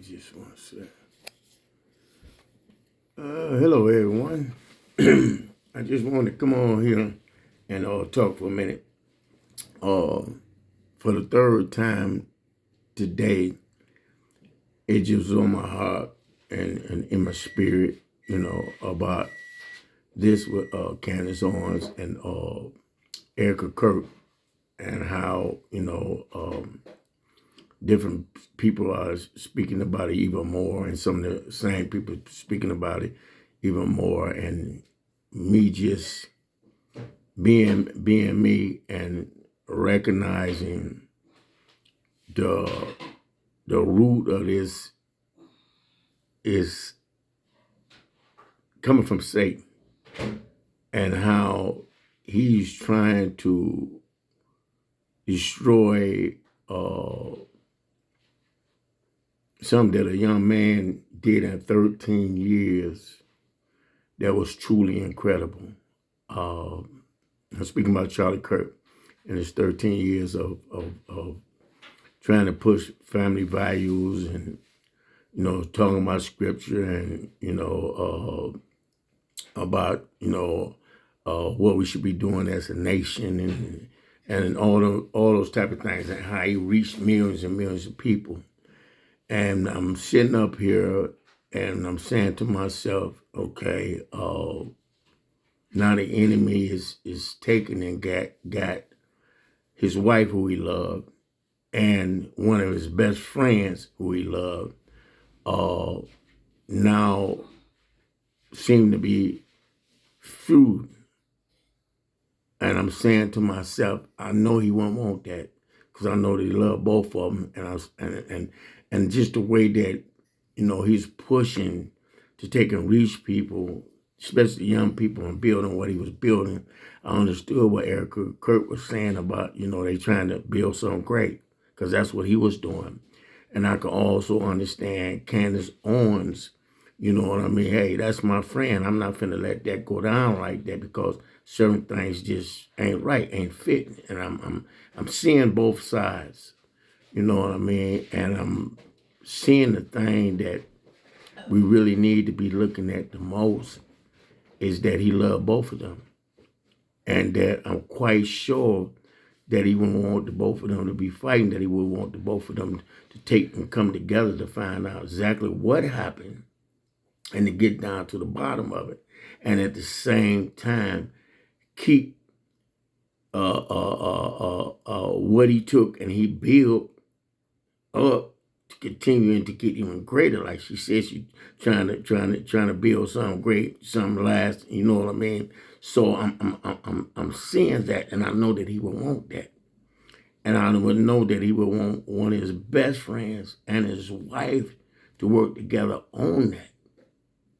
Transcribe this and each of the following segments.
Just one sec. Hello, everyone. I just wanted to come on here and talk for a minute. For the third time today, it just was on my heart and in my spirit, about this with Candace Owens and Kirk, and how, different people are speaking about it even more, and some of the same people speaking about it even more, and me just being me and recognizing the root of this is coming from Satan, and how he's trying to destroy something that a young man did in 13 years that was truly incredible. I'm speaking about Charlie Kirk and his 13 years of trying to push family values and, talking about scripture and, about, what we should be doing as a nation and all those type of things, and how he reached millions and millions of people. And I'm sitting up here and I'm saying to myself, okay, now the enemy is taken and got his wife, who he loved, and one of his best friends, who he loved, now seem to be feud. And I'm saying to myself, I know he won't want that, because I know that he loved both of them, and just the way that, he's pushing to take and reach people, especially young people, and building what he was building. I understood what Kirk was saying about, they trying to build something great, because that's what he was doing. And I could also understand Candace Owens, you know what I mean? Hey, that's my friend. I'm not finna let that go down like that, because certain things just ain't right, ain't fitting. And I'm seeing both sides, you know what I mean? And I'm seeing the thing that we really need to be looking at the most is that he loved both of them. And that I'm quite sure that he would want the both of them to be fighting, that he would want the both of them to take and come together to find out exactly what happened and to get down to the bottom of it. And at the same time, keep what he took and he built up to continue and to get even greater. Like she said, she trying to build something great, something last. You know what I mean? So I'm seeing that, and I know that he would want that, and I would know that he would want one of his best friends and his wife to work together on that,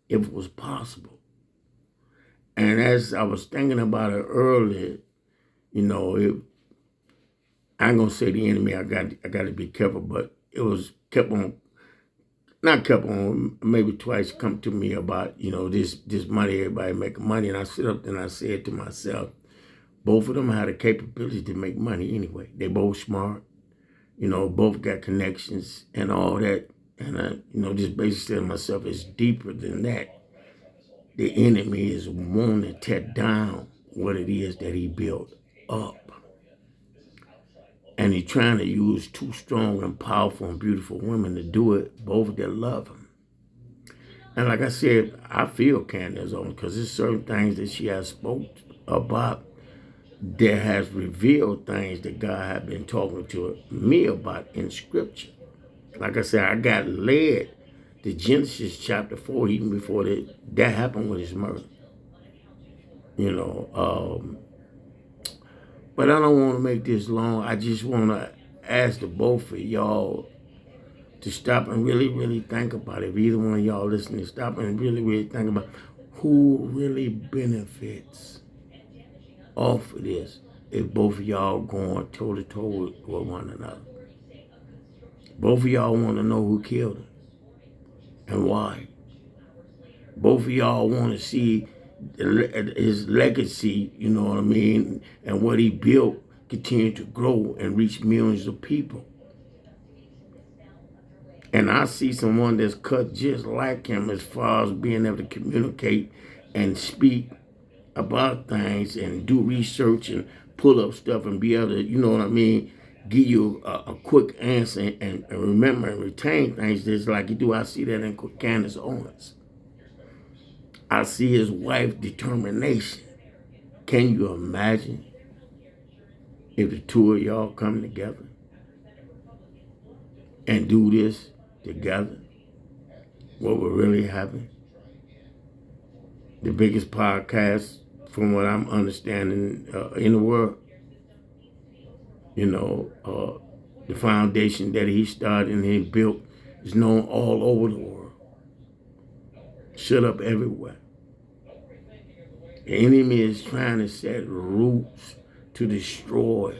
if it was possible. And as I was thinking about it earlier, I ain't gonna say the enemy. I got to be careful, but it was not kept on, maybe twice come to me about, this money, everybody making money. And I sit up and I said to myself, both of them had the capability to make money anyway. They both smart, both got connections and all that. And I, just basically said to myself, it's deeper than that. The enemy is wanting to tear down what it is that he built up. And he's trying to use two strong and powerful and beautiful women to do it, both that love him. And like I said, I feel Candace on, because there's certain things that she has spoke about that has revealed things that God had been talking to me about in Scripture. Like I said, I got led to Genesis chapter 4 even before that happened with his murder. But I don't want to make this long. I just want to ask the both of y'all to stop and really, really think about it. If either one of y'all listening, stop and really, really think about who really benefits off of this if both of y'all going toe to toe with one another. Both of y'all want to know who killed him and why. Both of y'all want to see his legacy, you know what I mean, and what he built continue to grow and reach millions of people. And I see someone that's cut just like him as far as being able to communicate and speak about things and do research and pull up stuff and be able to, you know what I mean, give you a quick answer and remember and retain things just like you do. I see that in Candace Owens. I see his wife's determination. Can you imagine if the two of y'all come together and do this together? What will really happen? The biggest podcast, from what I'm understanding, in the world. You know, the foundation that he started and he built is known all over the world. Shut up everywhere. The enemy is trying to set roots to destroy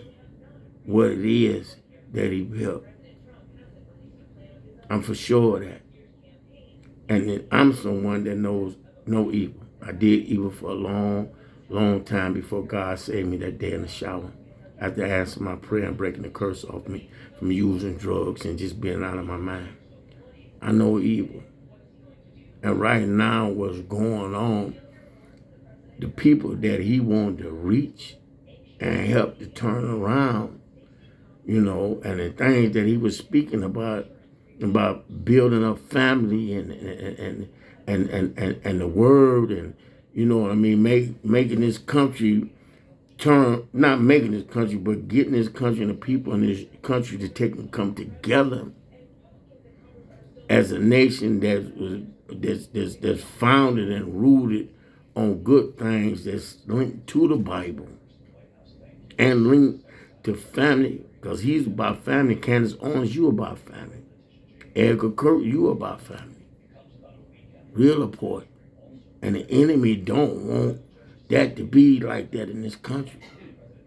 what it is that he built. I'm for sure of that. And I'm someone that knows no evil. I did evil for a long, long time before God saved me that day in the shower. After asking my prayer and breaking the curse off me from using drugs and just being out of my mind. I know evil. And right now what's going on, the people that he wanted to reach and help to turn around, you know, and the things that he was speaking about building a family and the word and, you know what I mean, making this country not making this country, but getting this country and the people in this country to come together as a nation that's founded and rooted on good things, that's linked to the Bible and linked to family, because he's about family. Candace Owens, you about family. Kirk, you about family. Real important. And the enemy don't want that to be like that in this country.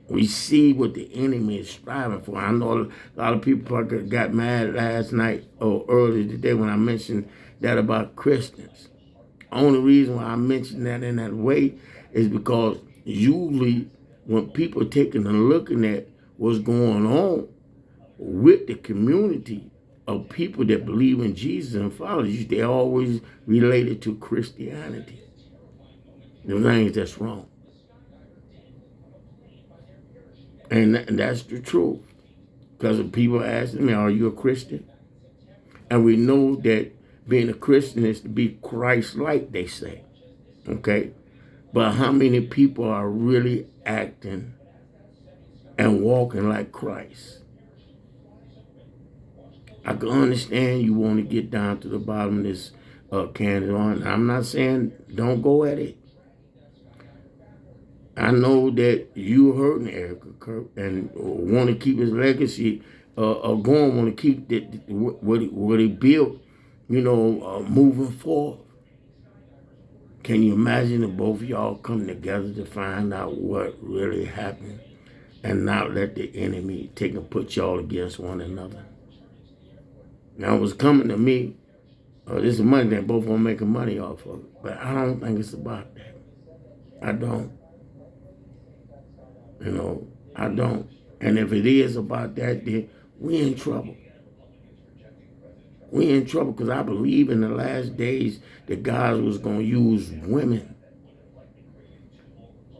We see what the enemy is striving for. I know a lot of people probably got mad last night or earlier today when I mentioned that about Christians. Only reason why I mentioned that in that way is because usually when people are taking and looking at what's going on with the community of people that believe in Jesus and follow Jesus, they always relate it to Christianity. The things that's wrong. And that's the truth. Because people asking me, are you a Christian? And we know that being a Christian is to be Christ-like, they say. Okay? But how many people are really acting and walking like Christ? I can understand you want to get down to the bottom of this Candace. I'm not saying don't go at it. I know that you hurting Kirk and want to keep his legacy going, want to keep what he built, you know, moving forward. Can you imagine if both of y'all come together to find out what really happened and not let the enemy take and put y'all against one another? Now, it was coming to me, this is money that both of them making money off of it, but I don't think it's about that. I don't. You know, I don't. And if it is about that, then we in trouble. We in trouble because I believe in the last days that God was going to use women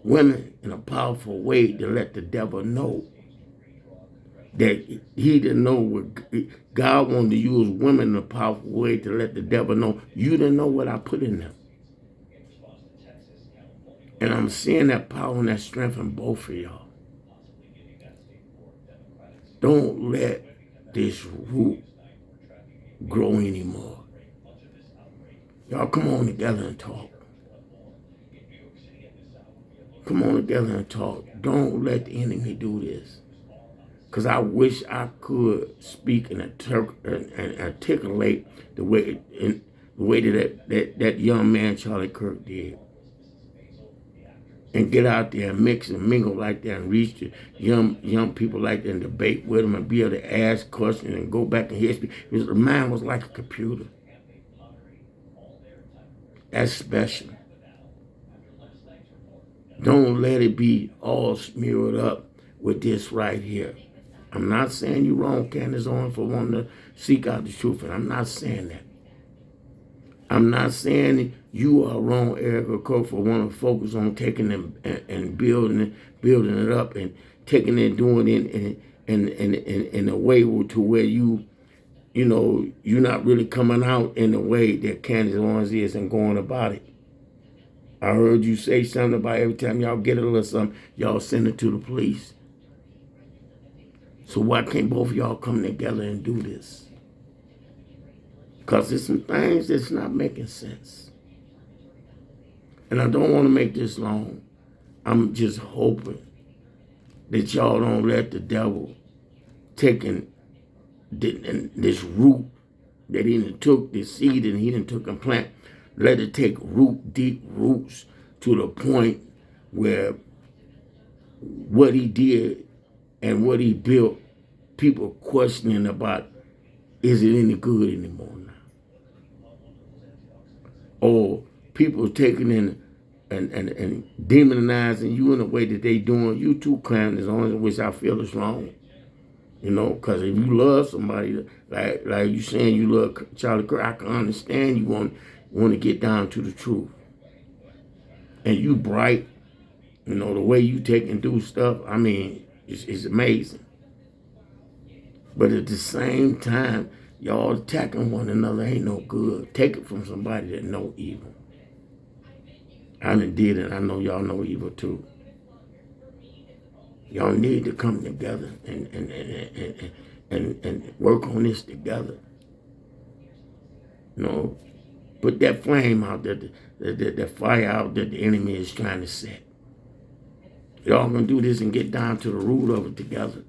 in a powerful way to let the devil know that he didn't know what God wanted to use women in a powerful way to let the devil know you didn't know what I put in them. And I'm seeing that power and that strength in both of y'all. Don't let this root grow anymore. Y'all come on together and talk. Come on together and talk. Don't let the enemy do this. Because I wish I could speak and articulate the way that young man Charlie Kirk did. And get out there and mix and mingle like that and reach the young people like that and debate with them and be able to ask questions and go back in history. Because the mind was like a computer. That's special. Don't let it be all smeared up with this right here. I'm not saying you wrong, Candace Owen, for wanting to seek out the truth, and I'm not saying that. I'm not saying you are wrong, Erica Kirk, for wanting to focus on taking them and building it up and taking it, doing it in a way to where you're not really coming out in the way that Candace Owens is and going about it. I heard you say something about every time y'all get a little something, y'all send it to the police. So why can't both of y'all come together and do this? Because there's some things that's not making sense. And I don't want to make this long. I'm just hoping that y'all don't let the devil taking this root that he done took, this seed and he done took and plant, let it take root, deep roots to the point where what he did and what he built, people questioning about, is it any good anymore now? Or people taking in and demonizing you in a way that they doing you too, Candace, only which I feel is wrong. Because if you love somebody, like you saying you love Charlie Kirk, I can understand you want to get down to the truth. And you bright, the way you take and do stuff, I mean, it's amazing. But at the same time, y'all attacking one another ain't no good. Take it from somebody that know evil. I done did it. I know y'all know evil too. Y'all need to come together and work on this together. Put that flame out there, that fire out that the enemy is trying to set. Y'all gonna do this and get down to the root of it together.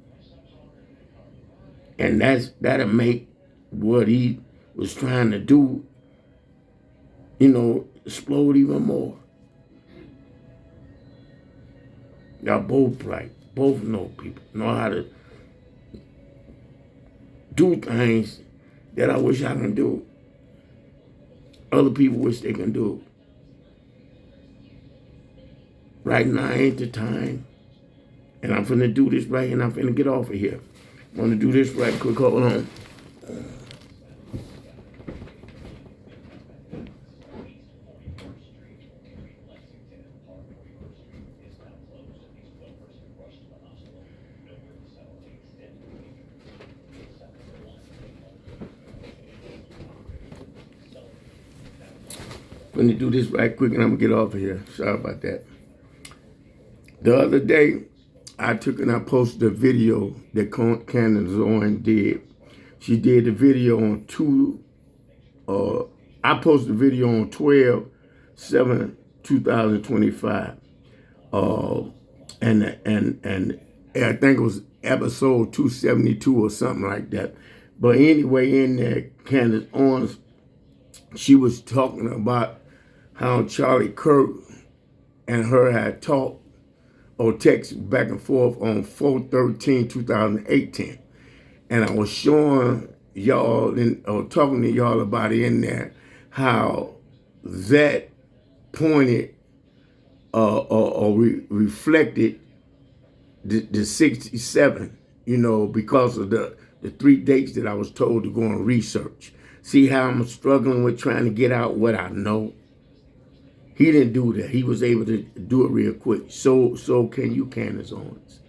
And that'll make what he was trying to do, explode even more. Y'all both bright, both know people, know how to do things that I wish I can do. Other people wish they can do. Right now ain't the time. And I'm finna do this right and I'm finna get off of here. I'm gonna do this right quick, hold on. I'm gonna do this right quick and I'm gonna get off of here. Sorry about that. The other day, I took and I posted a video that Candace Owen did. She did the video on I posted the video on 12/7/2025. And I think it was episode 272 or something like that. But anyway, in there, Candace Owens, she was talking about how Charlie Kirk and her had talked or text back and forth on 4/13/2018. And I was showing y'all or talking to y'all about it in there, how that pointed or reflected the 67, because of the 3 dates that I was told to go and research. See how I'm struggling with trying to get out what I know? He didn't do that. He was able to do it real quick. So can you, Candace Owens.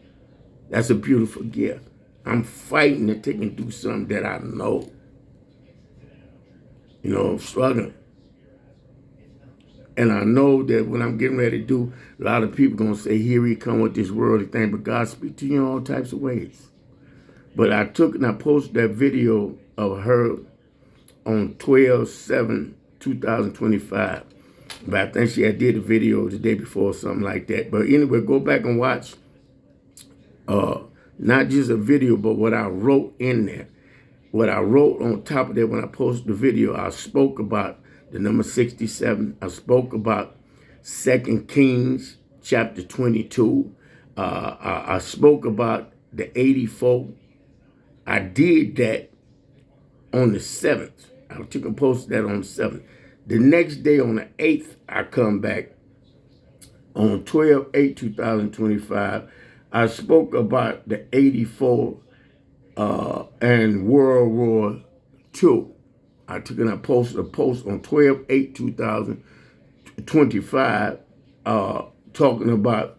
That's a beautiful gift. I'm fighting to take and do something that I know. I'm struggling. And I know that when I'm getting ready to do, a lot of people going to say, here he come with this worldly thing, but God speaks to you in all types of ways. But I took and I posted that video of her on 12/7/2025. But I think she had did a video the day before or something like that. But anyway, go back and watch not just a video, but what I wrote in there. What I wrote on top of that when I posted the video, I spoke about the number 67. I spoke about 2 Kings chapter 22. I spoke about the 84. I did that on the 7th. I took and posted that on the 7th. The next day on the 8th, I come back on 12/8/2025. I spoke about the 84 and World War II. I took and I posted a post on 12/8/2025 talking about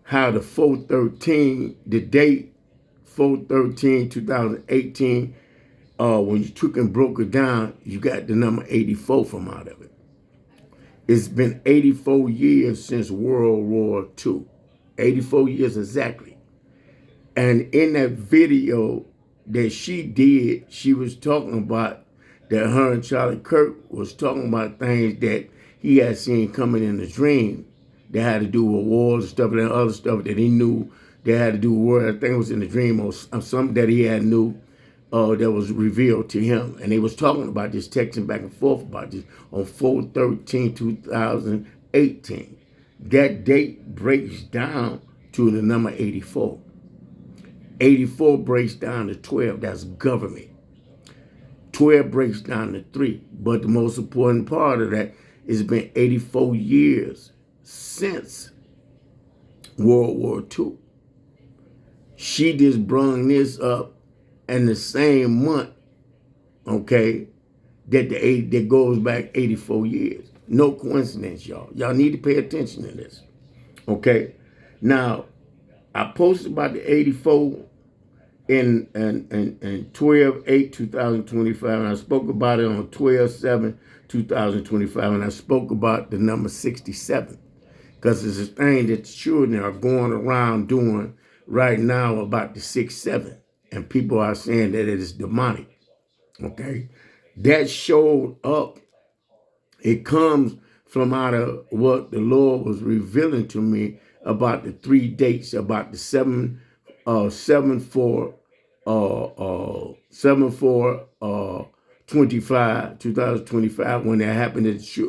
how the 413, the date 4/13/2018, when you took and broke it down, you got the number 84 from out of it. It's been 84 years since World War II. 84 years exactly. And in that video that she did, she was talking about that her and Charlie Kirk was talking about things that he had seen coming in the dream that had to do with wars and stuff and other stuff that he knew that had to do with war. I think it was in the dream or something that he had knew that was revealed to him. And they was talking about this, texting back and forth about this on 4/13/2018. That date breaks down to the number 84. 84 breaks down to 12. That's government. 12 breaks down to 3. But the most important part of that is it's been 84 years since World War II. She just brung this up in the same month, okay, that goes back 84 years. No coincidence, y'all. Y'all need to pay attention to this, okay? Now, I posted about the 84 in 12/8/2025, and I spoke about it on 12/7/2025, and I spoke about the number 67 because it's a thing that the children are going around doing right now about the 6/7, and people are saying that it is demonic. Okay, that showed up. It comes from out of what the Lord was revealing to me about the 3 dates, about the 2025, when that happened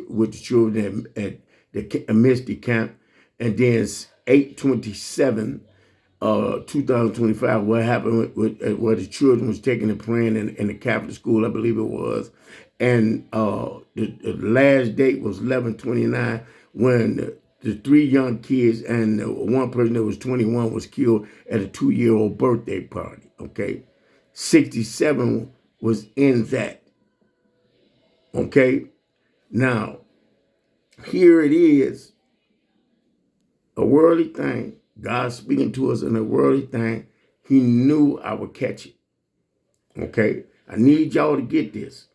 with the children at the Misty camp, and then 8/27/2025, what happened with where the children was taking and praying in the Catholic school, I believe it was, and the last date was 11/29 when the 3 young kids and one person that was 21 was killed at a 2-year-old birthday party, okay? 67 was in that, okay? Now, here it is, a worldly thing. God speaking to us in a worldly thing. He knew I would catch it, okay? I need y'all to get this.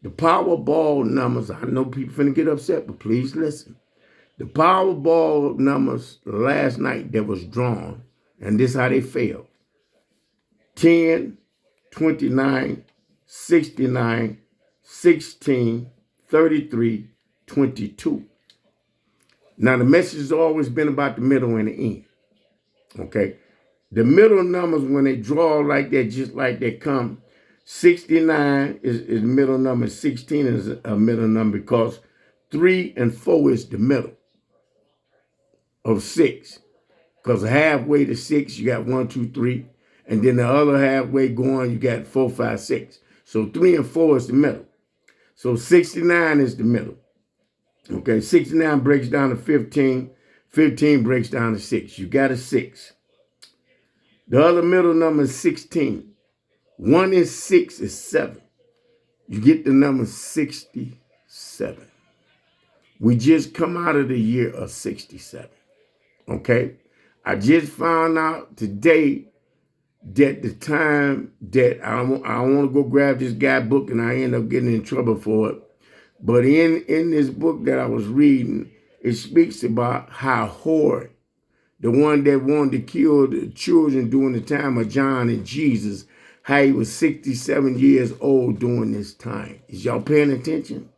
The Powerball numbers, I know people finna get upset, but please listen. The Powerball numbers last night that was drawn, and this is how they fell. 10, 29, 69, 16, 33, 22. Now, the message has always been about the middle and the end, okay? The middle numbers, when they draw like that, just like they come, 69 is the middle number, 16 is a middle number because 3 and 4 is the middle of 6. Because halfway to 6, you got 1, 2, 3. And then the other halfway going, you got 4, 5, 6. So 3 and 4 is the middle. So 69 is the middle. Okay, 69 breaks down to 15. 15 breaks down to 6. You got a 6. The other middle number is 16. 1 is 6 is 7. You get the number 67. We just come out of the year of 67. Okay? I just found out today that the time that I want to go grab this guy book and I end up getting in trouble for it. But in this book that I was reading, it speaks about how Herod, the one that wanted to kill the children during the time of John and Jesus, how he was 67 years old during this time. Is y'all paying attention?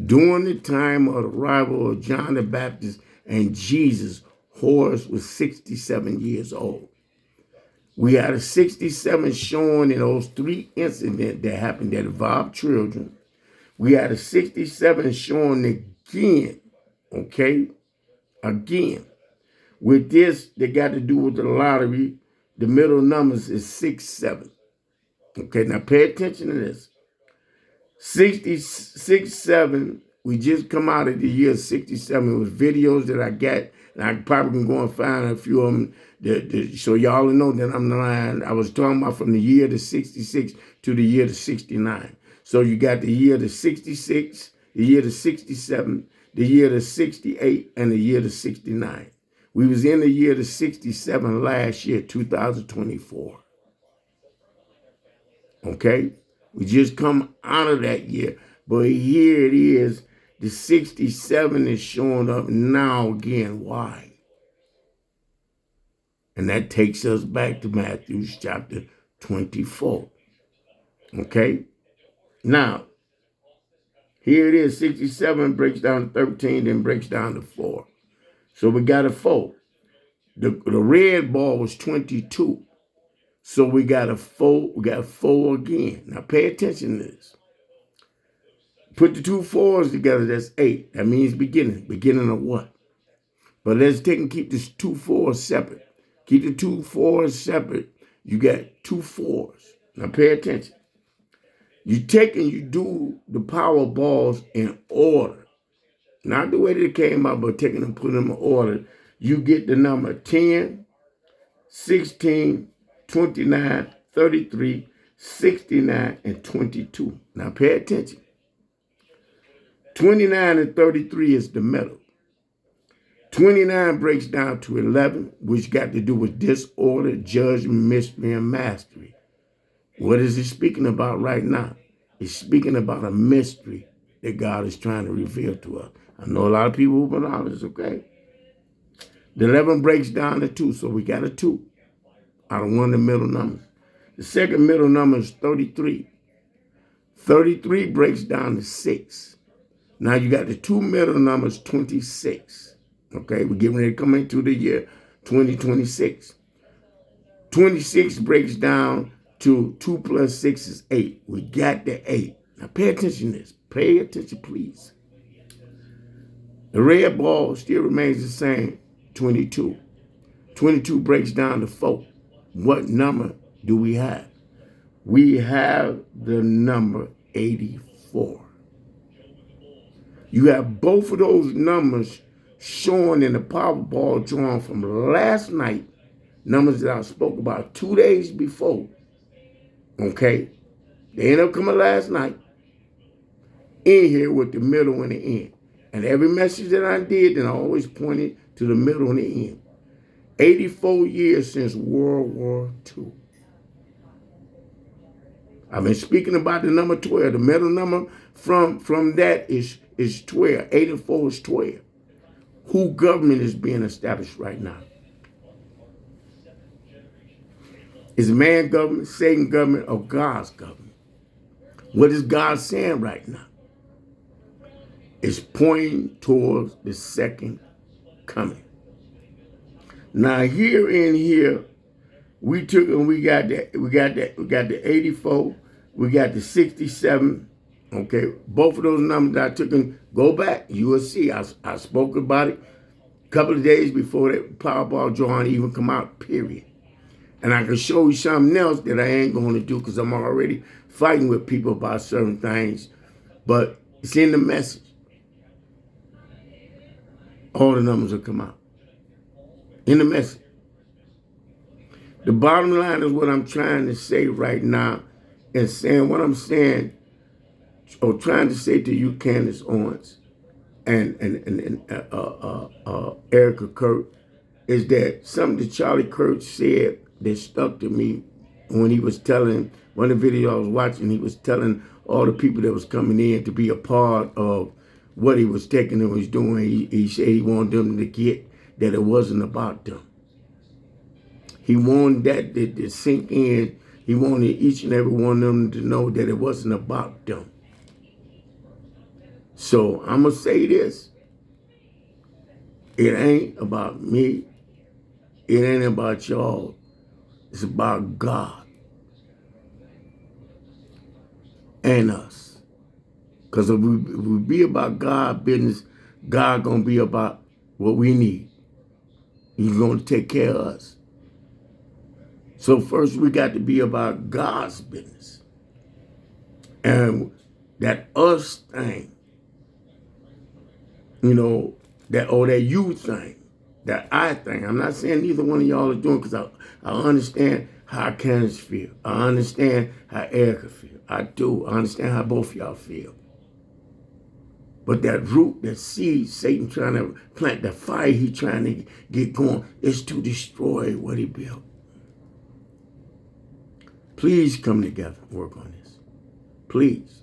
During the time of the arrival of John the Baptist and Jesus, Horus was 67 years old. We had a 67 showing in those 3 incidents that happened that involved children. We had a 67 showing again, okay? Again. With this, they got to do with the lottery. The middle numbers is 6-7. Okay, now pay attention to this. 66-7 we just come out of the year 67. It was videos that I got, and I probably can go and find a few of them so y'all know that I'm lying. I was talking about from the year to 66 to the year to 69. So you got the year to 66, the year to 67, the year to 68, and the year to 69. We was in the year to 67 last year, 2024. Okay? We just come out of that year. But here it is. The 67 is showing up now again. Why? And that takes us back to Matthew chapter 24. Okay? Now, here it is. 67 breaks down to 13, then breaks down to 4. So we got a 4. The red ball was 22. So we got a 4. We got 4 again. Now pay attention to this. Put the 2 4s together, that's 8. That means beginning. Beginning of what? But let's take and keep the 2 4s separate. Keep the 2 4s separate. You got 2 4s. Now pay attention. You take and you do the power balls in order. Not the way that it came out, but taking and putting them in order. You get the number 10, 16, 29, 33, 69, and 22. Now pay attention. 29 and 33 is the middle. 29 breaks down to 11, which got to do with disorder, judgment, mystery, and mastery. What is it speaking about right now? It's speaking about a mystery that God is trying to reveal to us. I know a lot of people who've been honest, okay? The 11 breaks down to 2, so we got a 2 out of one of the middle numbers. The second middle number is 33. 33 breaks down to 6. Now you got the 2 middle numbers, 26. Okay, we're getting ready to come into the year 2026. 26 breaks down to 2 plus 6 is 8. We got the 8. Now pay attention to this. Pay attention, please. The red ball still remains the same, 22. 22 breaks down to 4. What number do we have? We have the number 84. You have both of those numbers shown in the Powerball drawn from last night, numbers that I spoke about 2 days before. Okay? They ended up coming last night in here with the middle and the end. And every message that I did, then I always pointed to the middle and the end. 84 years since World War II. I've been speaking about the number 12. The middle number from that is 12. 84 is 12. Who government is being established right now? Is man government, Satan government, or God's government? What is God saying right now? It's pointing towards the second coming. Now here in here, we took and we got the 84, we got the 67. Okay, both of those numbers that I took and go back, you will see. I spoke about it a couple of days before that Powerball drawing even come out, period. And I can show you something else that I ain't going to do because I'm already fighting with people about certain things. But it's in the message. All the numbers will come out. In the message. The bottom line is what I'm trying to say right now, and saying what I'm saying, or trying to say to you, Candace Owens, and Erica Kirk, is that something that Charlie Kirk said that stuck to me when he was telling, one of the videos I was watching, he was telling all the people that was coming in to be a part of what he was taking and was doing. He said he wanted them to get that it wasn't about them. He wanted that to sink in. He wanted each and every one of them to know that it wasn't about them. So I'm going to say this. It ain't about me. It ain't about y'all. It's about God and us. Because if we be about God business, God going to be about what we need. He's going to take care of us. So first we got to be about God's business. And that us thing You know, that you thing, that I think. I'm not saying neither one of y'all are doing, because I understand how Candace feel. I understand how Erica feel. I do. I understand how both y'all feel. But that root, that seed, Satan trying to plant, the fire he trying to get going, is to destroy what he built. Please come together and work on this. Please.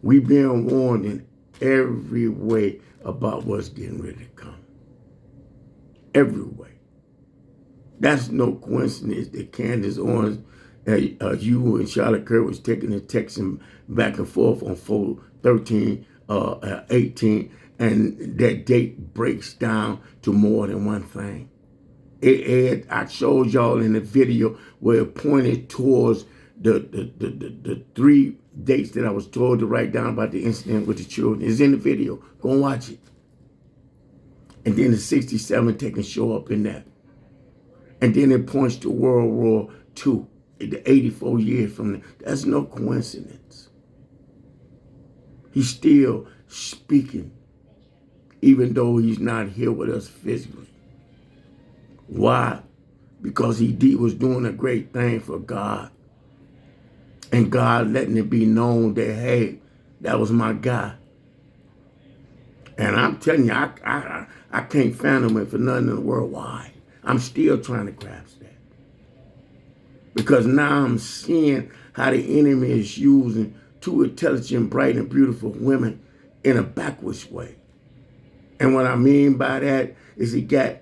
We've been warned in every way about what's getting ready to come. Every way. That's no coincidence that Candace, Owen, you and Charlotte Kirk was taking and texting back and forth on 4/13, 18, and that date breaks down to more than one thing. I showed y'all in the video where it pointed towards the 3 dates that I was told to write down about the incident with the children. It's in the video. Go and watch it. And then the 67 taking show up in that. And then it points to World War II, the 84 years from there. That's no coincidence. He's still speaking, even though he's not here with us physically. Why? Because he was doing a great thing for God. And God letting it be known that, hey, that was my guy. And I'm telling you, I can't fathom it for nothing in the world. Why? I'm still trying to grasp that. Because now I'm seeing how the enemy is using 2 intelligent, bright, and beautiful women in a backwards way. And what I mean by that is he got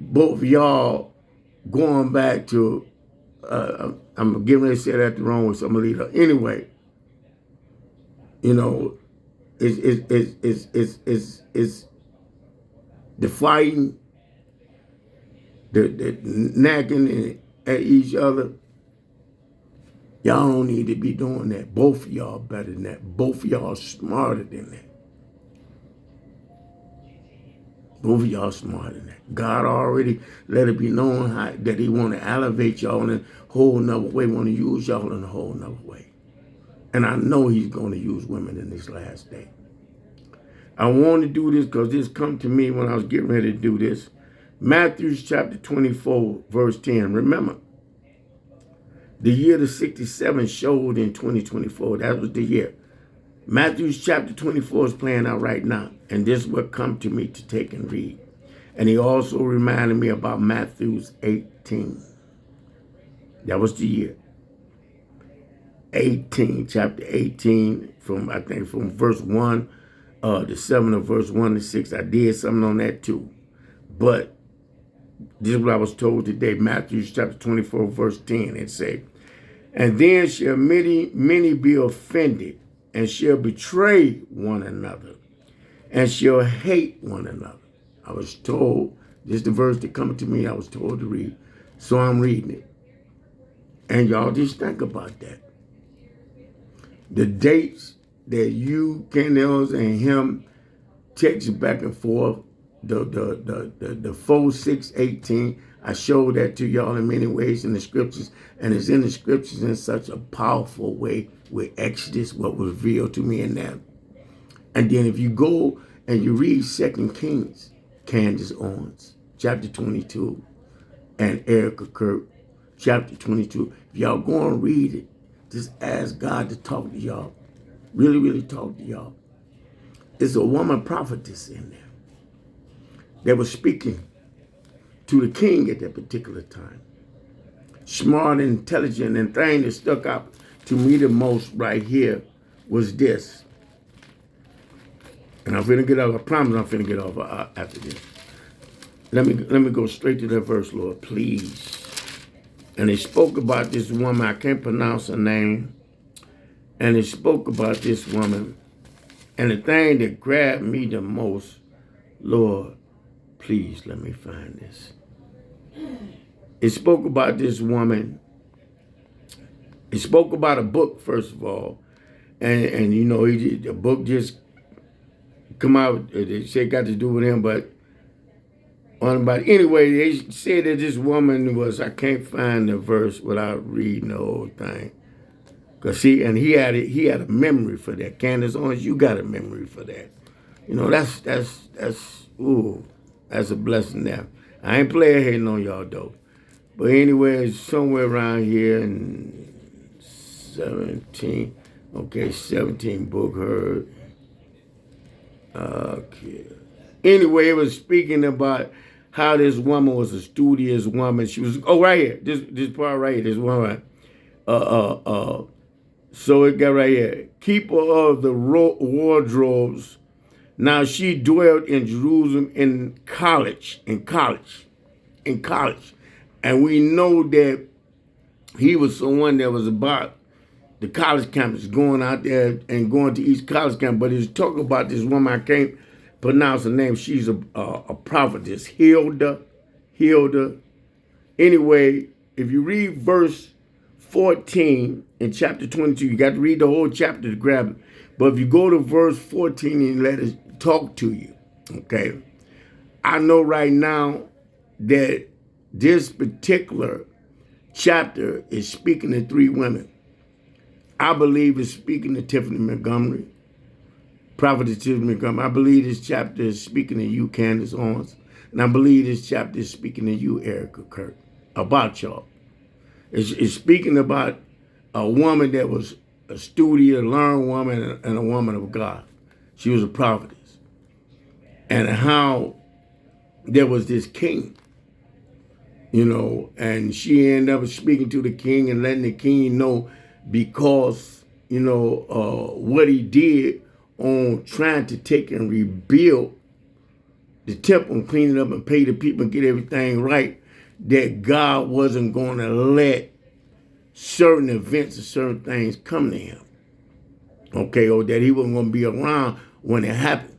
both of y'all going back to, I'm getting ready to say that the wrong way, so I'm going to leave it. Anyway, you know, it's the fighting, the nagging at each other. Y'all don't need to be doing that. Both of y'all better than that. Both of y'all smarter than that. Both of y'all smarter than that. God already let it be known that he want to elevate y'all in a whole nother way, want to use y'all in a whole nother way. And I know he's going to use women in this last day. I want to do this because this come to me when I was getting ready to do this. Matthew chapter 24, verse 10. Remember, the year the 67 showed in 2024. That was the year. Matthew chapter 24 is playing out right now. And this is what come to me to take and read. And he also reminded me about Matthew's 18. That was the year. 18, chapter 18, from verse 1 to 7 of verse 1 to 6. I did something on that too. But this is what I was told today. Matthew chapter 24, verse 10. It says, and then shall many be offended, and shall betray one another, and shall hate one another. I was told, this is the verse that come to me, I was told to read. So I'm reading it. And y'all just think about that. The dates that you, Candace, and him text back and forth, the 4, 6, 18, I showed that to y'all in many ways in the scriptures, and it's in the scriptures in such a powerful way with Exodus, what was revealed to me in that. And then if you go and you read 2 Kings, Candace Owens, chapter 22, and Erica Kirk, chapter 22, if y'all go and read it, just ask God to talk to y'all. Really, really talk to y'all. There's a woman prophetess in there that was speaking to the king at that particular time. Smart and intelligent, and thing that stuck out to me the most right here was this. And I'm finna get off. I promise I'm finna get off after this. Let me go straight to that verse, Lord, please. And it spoke about this woman. I can't pronounce her name. And it spoke about this woman. And the thing that grabbed me the most, Lord, please let me find this. It spoke about this woman. It spoke about a book, first of all. And you know, the book just come out. They said it got to do with him, but anyway, they said that this woman was, I can't find the verse without reading the whole thing. Cause he had a memory for that. Candace Owens, you got a memory for that. You know, ooh, that's a blessing there. I ain't player hating on y'all though. But anyway, it's somewhere around here in 17. Okay, 17 book heard. Okay. Anyway, it was speaking about how this woman was a studious woman. She was, oh, right here. This part right here, this woman. So it got right here. Keeper of the wardrobes. Now she dwelt in Jerusalem in college. And we know that he was someone that was about the college campus, going out there and going to East College Campus. But he's talking about this woman, I can't pronounce her name. She's a prophetess, Hilda. Anyway, if you read verse 14 in chapter 22, you got to read the whole chapter to grab it. But if you go to verse 14 and let it talk to you, okay? I know right now that this particular chapter is speaking to three women. I believe it's speaking to Tiffany Montgomery, Prophetess Tiffany Montgomery. I believe this chapter is speaking to you, Candace Owens. And I believe this chapter is speaking to you, Erica Kirk, about y'all. It's speaking about a woman that was a studious, learned woman and a woman of God. She was a prophetess. And how there was this king, you know, and she ended up speaking to the king and letting the king know because, you know, what he did on trying to take and rebuild the temple and clean it up and pay the people and get everything right, that God wasn't going to let certain events and certain things come to him. Okay, or that he wasn't going to be around when it happened.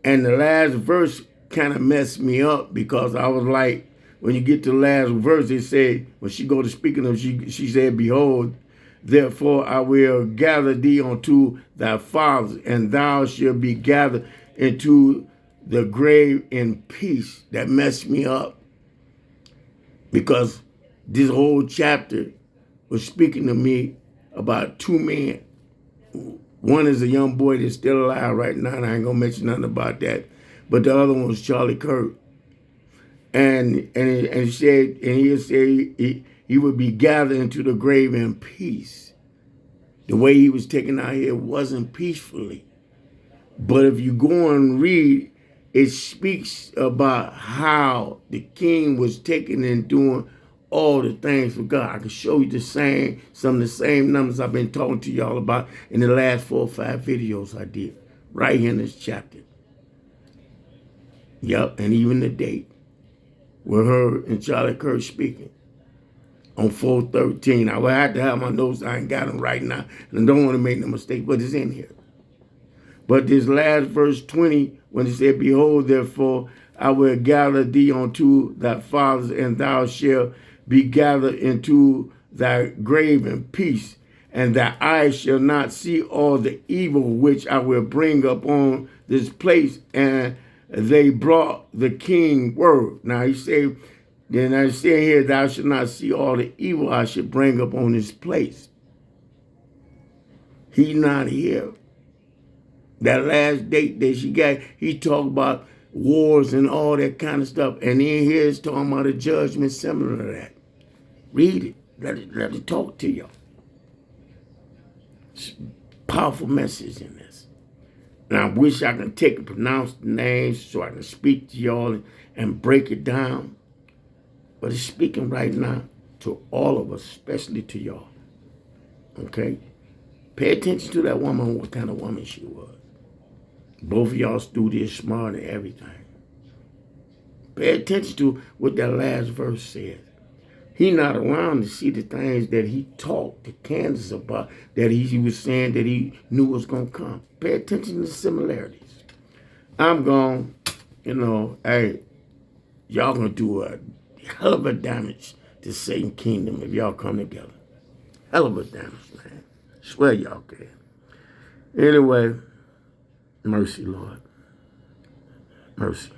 And the last verse kind of messed me up because I was like, when you get to the last verse, it said, when she go to speaking of, she said, behold, therefore I will gather thee unto thy fathers, and thou shalt be gathered into the grave in peace. That messed me up because this whole chapter was speaking to me about two men. One is a young boy that's still alive right now, and I ain't gonna mention nothing about that. But the other one was Charlie Kirk. And he said he would be gathered into the grave in peace. The way he was taken out here wasn't peacefully. But if you go and read, it speaks about how the king was taken and doing all the things for God. I can show you some of the same numbers I've been talking to y'all about in the last 4 or 5 videos I did, right here in this chapter. Yep, and even the date with her and Charlie Kirk speaking on 4/13. I would have to have my notes. I ain't got them right now, and I don't want to make no mistake, but it's in here. But this last verse 20, when it said, behold, therefore, I will gather thee unto thy fathers, and thou shalt be gathered into thy grave in peace, and thy eyes shall not see all the evil which I will bring upon this place. And they brought the king word. Now he said, then I say here, thou shalt not see all the evil I should bring upon this place. He not here. That last date that she got, he talked about wars and all that kind of stuff. And then here it's talking about a judgment similar to that. Read it. Let it talk to y'all. It's a powerful message in this. And I wish I could take and pronounce the names so I can speak to y'all and break it down. But it's speaking right now to all of us, especially to y'all. Okay? Pay attention to that woman, what kind of woman she was. Both of y'all studious, smart, and everything. Pay attention to what that last verse says. He not around to see the things that he talked to Candace about, that he was saying that he knew was going to come. Pay attention to the similarities. I'm gone, you know, hey, y'all going to do a hell of a damage to Satan's kingdom if y'all come together. Hell of a damage, man. Swear y'all can. Anyway, mercy, Lord. Mercy.